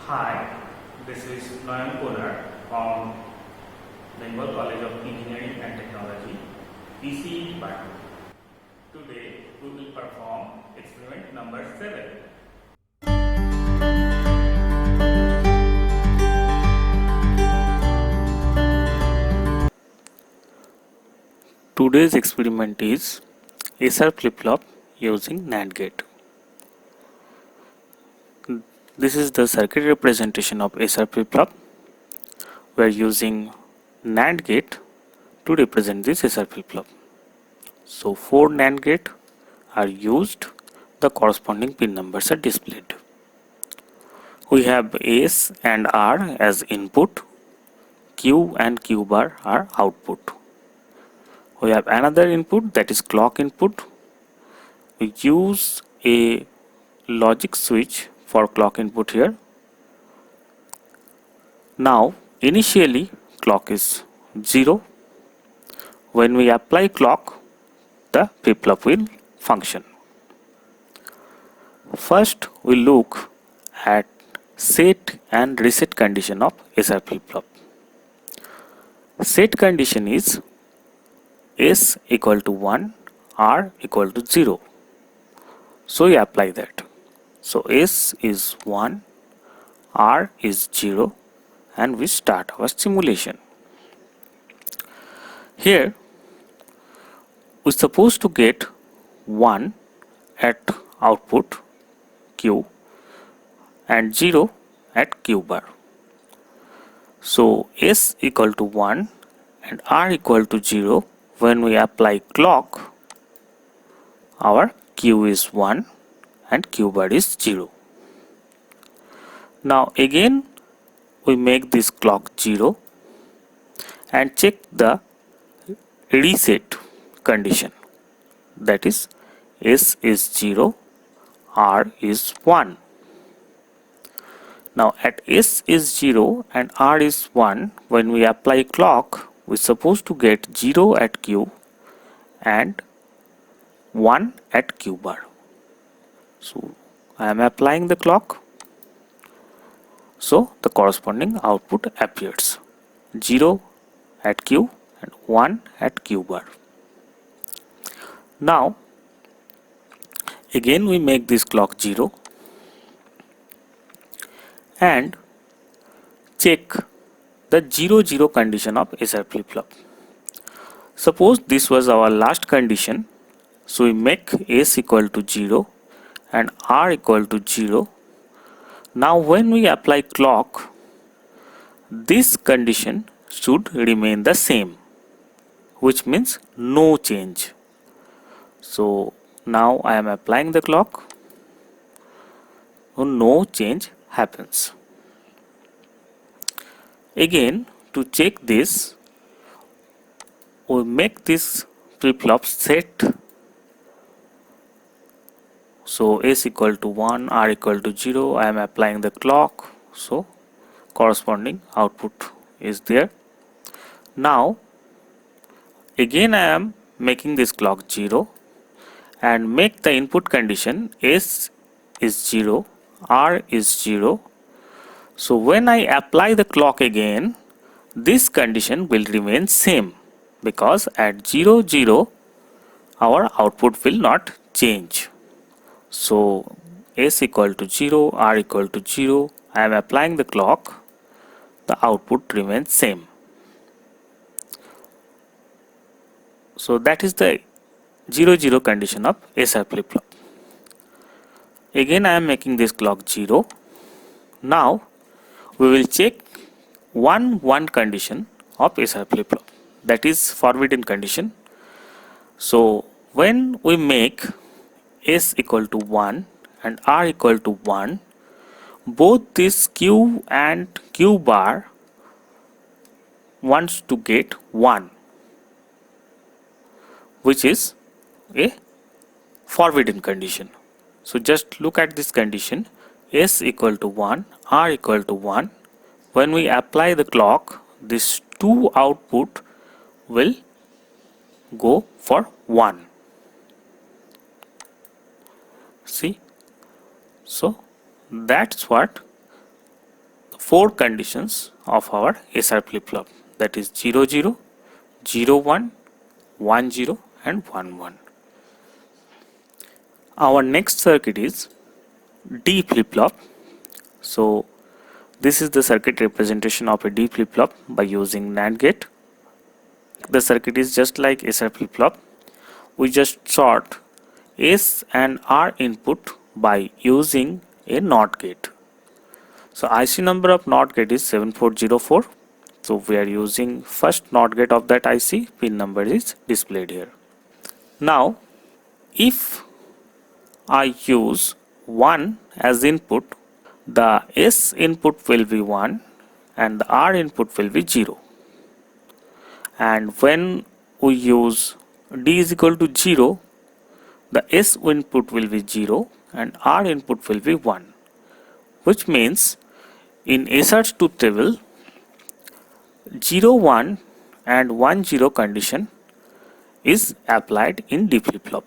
Hi, this is Noyan Kolar from Bengal College of Engineering and Technology, ECE department. Today we will perform experiment number 7. Today's experiment is SR flip-flop using NAND gate. This is the circuit representation of SR flip-flop. We are using NAND gate to represent this SR flip-flop. So 4 NAND gate are used, the corresponding pin numbers are displayed. We have S and R as input, Q and Q bar are output. We have another input, that is clock input. We use a logic switch for clock input here. Now initially clock is 0. When we apply clock, the flip-flop will function. First we look at set and reset condition of SR flip-flop. Set condition is S equal to 1, R equal to 0. So we apply that. So S is 1, R is 0, and we start our simulation. Here we are supposed to get 1 at output Q and 0 at Q bar. So S equal to 1 and R equal to 0. When we apply clock, our Q is 1 and Q bar is 0. Now again we make this clock 0 and check the reset condition, that is S is 0, R is 1. Now at S is 0 and R is 1, when we apply clock, we are supposed to get 0 at Q and 1 at Q bar. So I am applying the clock. So the corresponding output appears, 0 at Q and 1 at Q bar. Now again we make this clock 0 and check the 0 condition of SR flip-flop. Suppose this was our last condition, so we make S equal to 0 and R equal to 0. Now when we apply clock, this condition should remain the same, which means no change. So now I am applying the clock, so no change happens. Again, to check this, we make this flip-flop set. So S equal to 1, R equal to 0, I am applying the clock, so corresponding output is there. Now again I am making this clock 0 and make the input condition S is 0, R is 0. So when I apply the clock again, this condition will remain same, because at 0 0 our output will not change. So S equal to 0, R equal to 0, I am applying the clock, the output remains same. So that is the 0 condition of SR flip-flop. Again I am making this clock 0. Now we will check 1 condition of SR flip-flop, that is forbidden condition. So when we make S equal to 1 and R equal to 1, both this Q and Q bar wants to get 1, which is a forbidden condition. So just look at this condition, S equal to 1, R equal to 1. When we apply the clock, this 2 output will go for 1. See, so that's what four conditions of our SR flip-flop, that is 0 0, 0 1, 1 0 and 1 1. Our next circuit is D flip-flop. So this is the circuit representation of a D flip-flop by using NAND gate. The circuit is just like SR flip-flop. We just sort S and R input by using a NOT gate. So IC number of NOT gate is 7404. So we are using first NOT gate of that IC. Pin number is displayed here. Now if I use 1 as input, the S input will be 1 and the R input will be 0. And when we use D is equal to 0, the S input will be 0 and R input will be 1, which means in SR's truth table 0 1 and 1 0 condition is applied in D flip-flop.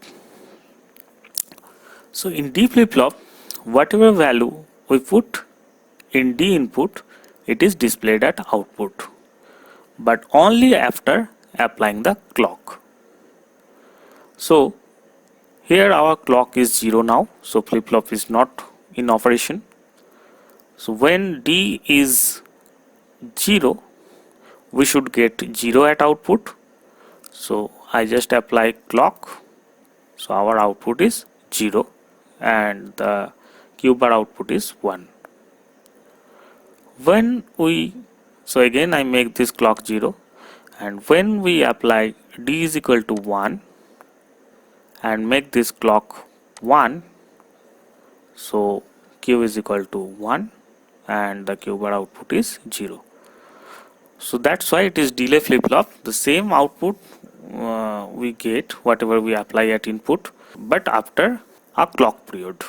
So in D flip-flop, whatever value we put in D input, it is displayed at output, but only after applying the clock. So here our clock is 0 now, so flip-flop is not in operation. So when D is 0, we should get 0 at output. So I just apply clock, so our output is 0 and the Q bar output is 1. So again I make this clock 0, and when we apply D is equal to 1 and make this clock 1, so Q is equal to 1 and the Q bar output is 0. So that's why it is delay flip-flop. The same output we get whatever we apply at input, but after a clock period.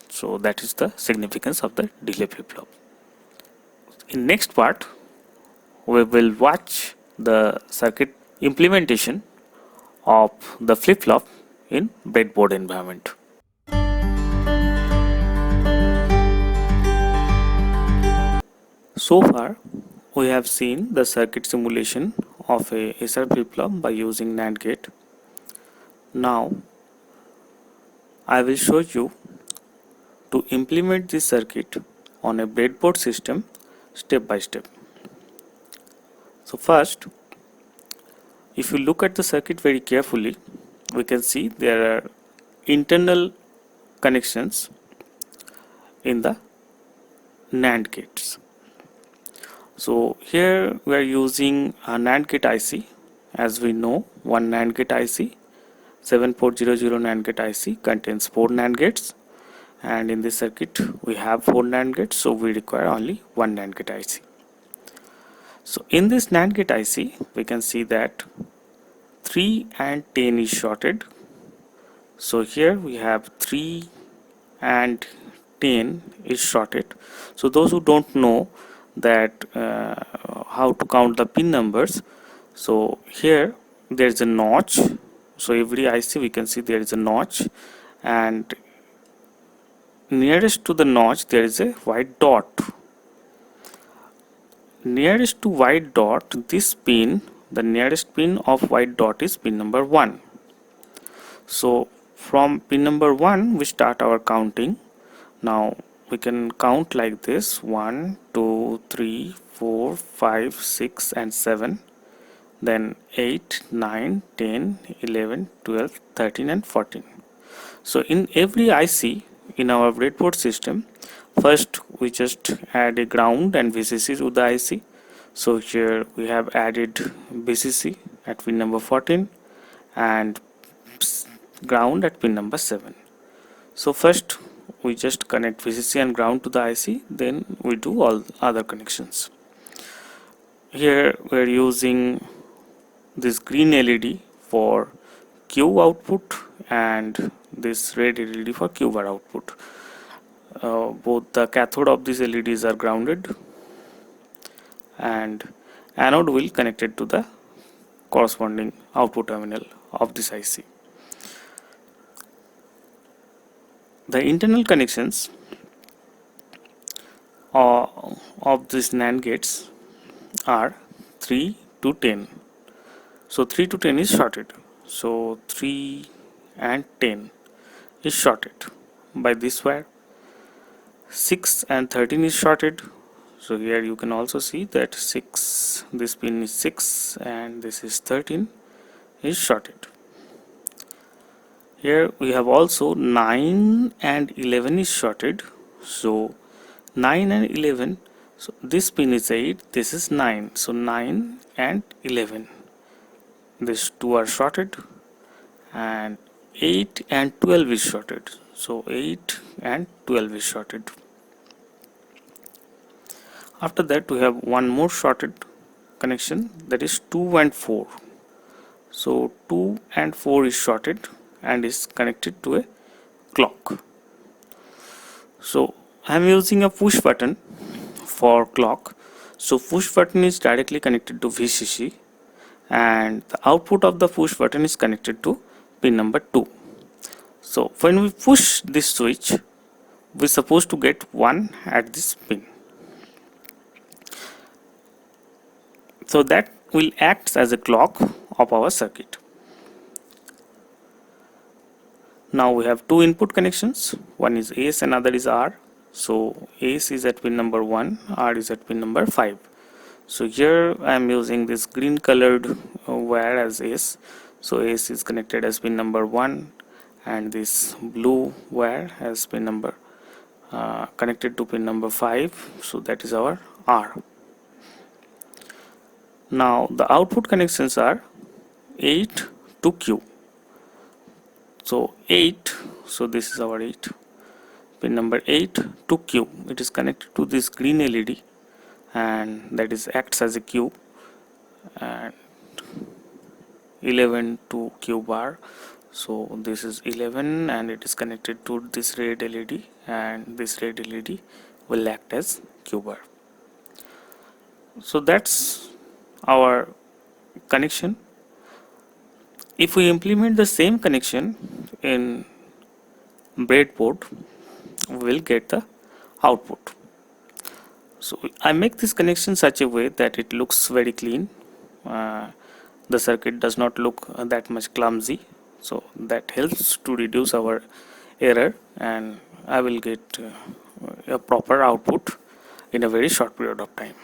So that is the significance of the delay flip-flop. In next part we will watch the circuit implementation of the flip-flop in breadboard environment. So far we have seen the circuit simulation of a SR flip-flop by using NAND gate. Now I will show you to implement this circuit on a breadboard system step by step. So first, if you look at the circuit very carefully, we can see there are internal connections in the NAND gates. So here we are using a NAND gate IC. As we know, one NAND gate IC 7400 NAND gate IC contains 4 NAND gates, and in this circuit we have 4 NAND gates, so we require only one NAND gate IC. So in this NAND gate IC we can see that 3 and 10 is shorted. So here we have 3 and 10 is shorted. So those who don't know that how to count the pin numbers, so here there is a notch. So every IC we can see there is a notch, and nearest to the notch there is a white dot. Nearest to white dot, this pin, the nearest pin of white dot is pin number 1. So from pin number 1 we start our counting. Now we can count like this: 1 2 3 4 5 6 and 7, then 8 9 10 11 12 13 and 14. So in every IC in our breadboard system, first we just add a ground and VCC to the IC. So here we have added VCC at pin number 14 and ground at pin number 7. So first we just connect VCC and ground to the IC, then we do all other connections. Here we are using this green LED for Q output and this red LED for Q bar output. Both the cathode of these LEDs are grounded, and anode will connected to the corresponding output terminal of this IC. The internal connections of these NAND gates are 3 to 10. So 3 to 10 is shorted. So 3 and 10 is shorted by this wire. 6 and 13 is shorted. So here you can also see that 6, this pin is 6 and this is 13 is shorted. Here we have also 9 and 11 is shorted. So 9 and 11, so this pin is 8, this is 9, so 9 and 11, these two are shorted, and 8 and 12 is shorted, so 8 and 12 is shorted. After that we have one more shorted connection, that is 2 and 4. So 2 and 4 is shorted and is connected to a clock. So I am using a push button for clock. So push button is directly connected to VCC and the output of the push button is connected to pin number 2. So when we push this switch, we are supposed to get 1 at this pin. So that will act as a clock of our circuit. Now we have two input connections, one is S and other is R. So S is at pin number 1, R is at pin number 5. So here I am using this green colored wire as S. So S is connected as pin number 1 and this blue wire has pin number connected to pin number 5. So that is our R. Now the output connections are 8 to Q. So 8, so this is our 8, pin number 8 to Q. It is connected to this green LED and that is acts as a Q, and 11 to Q bar. So this is 11 and it is connected to this red LED and this red LED will act as Q bar. So that's our connection. If we implement the same connection in breadboard, we will get the output. So I make this connection such a way that it looks very clean. The circuit does not look that much clumsy, so that helps to reduce our error and I will get a proper output in a very short period of time.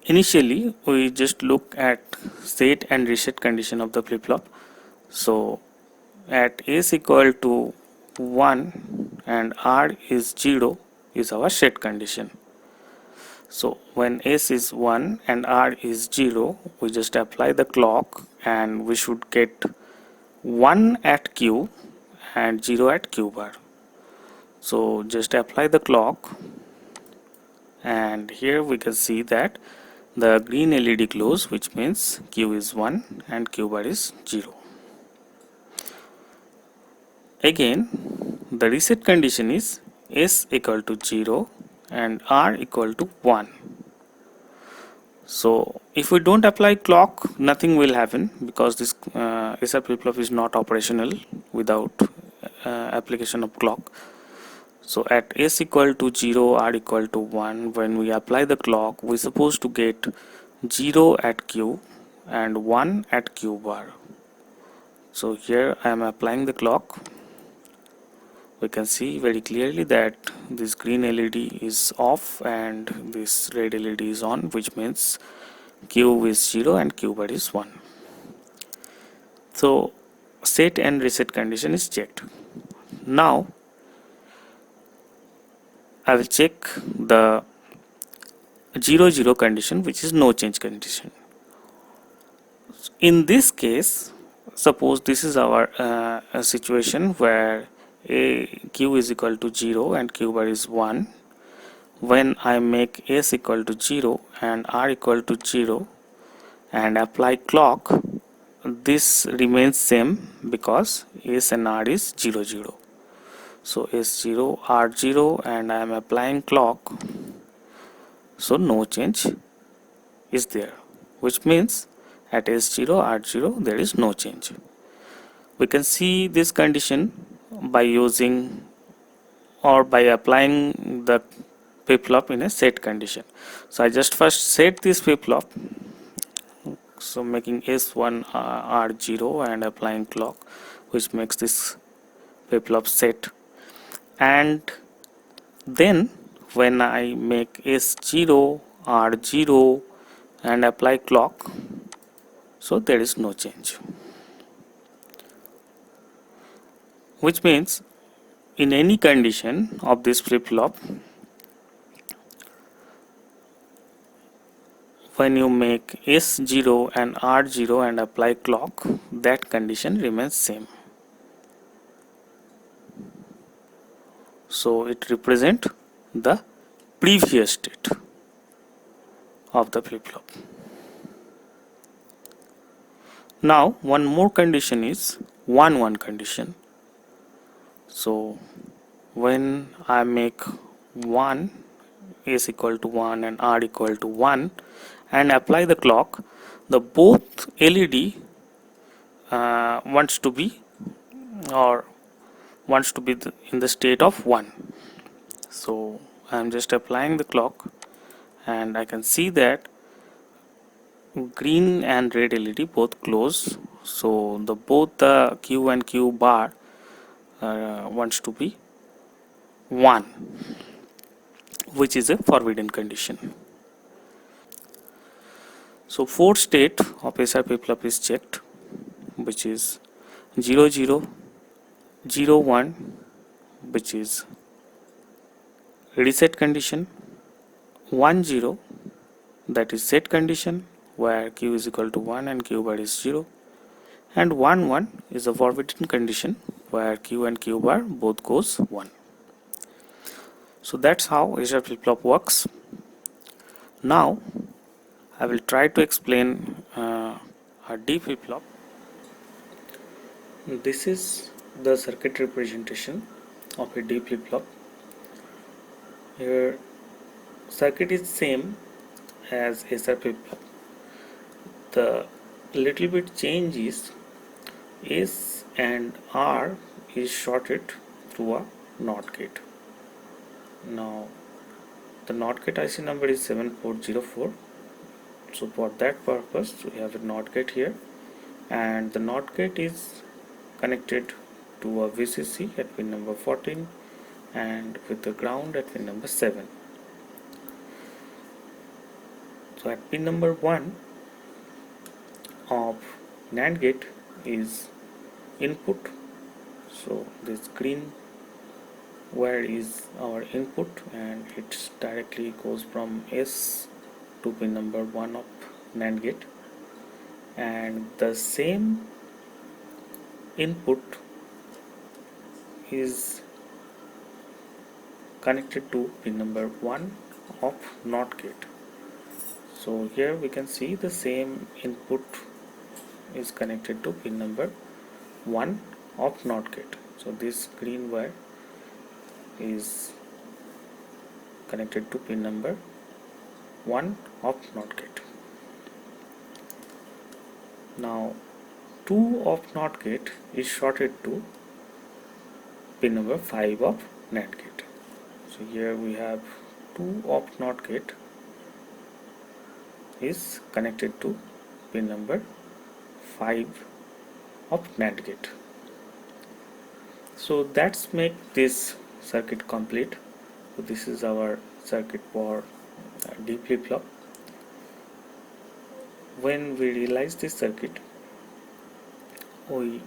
Initially we just look at set and reset condition of the flip-flop. So at S equal to 1 and R is 0 is our set condition. So when S is 1 and R is 0, we just apply the clock and we should get 1 at Q and 0 at Q bar. So just apply the clock and here we can see that the green LED glows, which means Q is 1 and Q bar is 0. Again, the reset condition is S equal to 0 and R equal to 1. So if we don't apply clock, nothing will happen because this SR flip-flop is not operational without application of clock. So at S equal to 0, R equal to 1, when we apply the clock, we are supposed to get 0 at Q and 1 at Q bar. So here I am applying the clock. We can see very clearly that this green LED is off and this red LED is on, which means Q is 0 and Q bar is 1. So set and reset condition is checked. Now I will check the 0 condition, which is no change condition. In this case, suppose this is our situation where Q is equal to 0 and Q bar is 1. When I make S equal to 0 and R equal to 0 and apply clock, this remains same because S and R is 0 0. So S0, R0 and I am applying clock, so no change is there, which means at S0, R0 there is no change. We can see this condition by using or by applying the flip-flop in a set condition. So I just first set this flip-flop, so making S1 R0 and applying clock, which makes this flip-flop set. And then when I make S0 R0 and apply clock, so there is no change, which means in any condition of this flip-flop, when you make S0 and R0 and apply clock, that condition remains same. So it represents the previous state of the flip-flop. Now one more condition is 1-1 condition. So when I make 1 is equal to 1 and R equal to 1 and apply the clock, the both LED wants to be in the state of 1. So I am just applying the clock and I can see that green and red LED both close, so both the Q and Q bar wants to be 1, which is a forbidden condition. So fourth state of SR flip-flop is checked, which is 0 0 0 1, which is reset condition, 1 0, that is set condition where Q is equal to 1 and Q bar is 0, and 1 1 is a forbidden condition where Q and Q bar both goes 1. So that's how SR flip-flop works. Now I will try to explain a D flip-flop. This is the circuit representation of a D flip-flop. Here circuit is same as SR flip-flop. The little bit change is S and R is shorted through a NOT gate. Now the NOT gate IC number is 7404. So for that purpose we have a NOT gate here, and the NOT gate is connected to a VCC at pin number 14 and with the ground at pin number 7. So at pin number 1 of NAND gate is input, so this green wire is our input and it directly goes from S to pin number 1 of NAND gate, and the same input is connected to pin number 1 of NOT gate. So here we can see the same input is connected to pin number 1 of NOT gate. So this green wire is connected to pin number 1 of NOT gate. Now 2 of NOT gate is shorted to pin number 5 of NAND gate. So here we have 2 of NOT gate is connected to pin number 5 of NAND gate. So that's make this circuit complete. So this is our circuit for D flip-flop. When we realize this circuit, we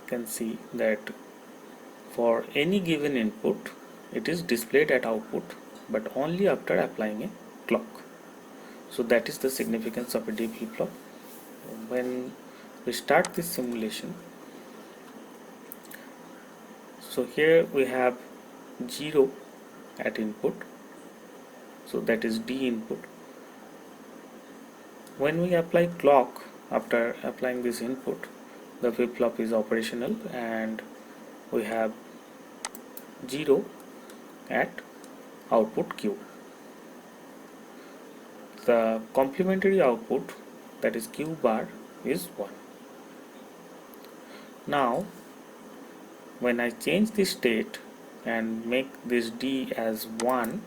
can see that for any given input it is displayed at output, but only after applying a clock. So that is the significance of a D flip-flop. When we start this simulation, so here we have 0 at input, so that is D input. When we apply clock after applying this input, the flip-flop is operational and we have 0 at output Q. The complementary output, that is Q bar, is 1. Now when I change the state and make this D as 1,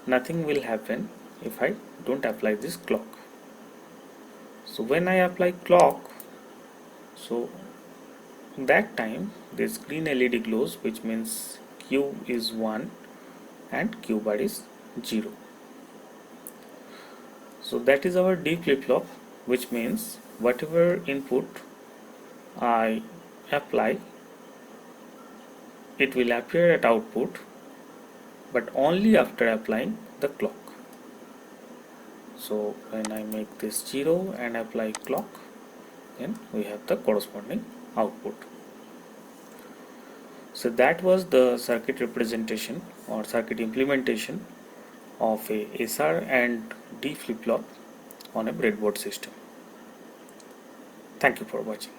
nothing will happen if I don't apply this clock. So when I apply clock, so that time this green LED glows, which means Q is 1 and Q bar is 0. So that is our D flip-flop, which means whatever input I apply, it will appear at output, but only after applying the clock. So when I make this 0 and apply clock, then we have the corresponding output. So that was the circuit representation or circuit implementation of a SR and D flip-flop on a breadboard system. Thank you for watching.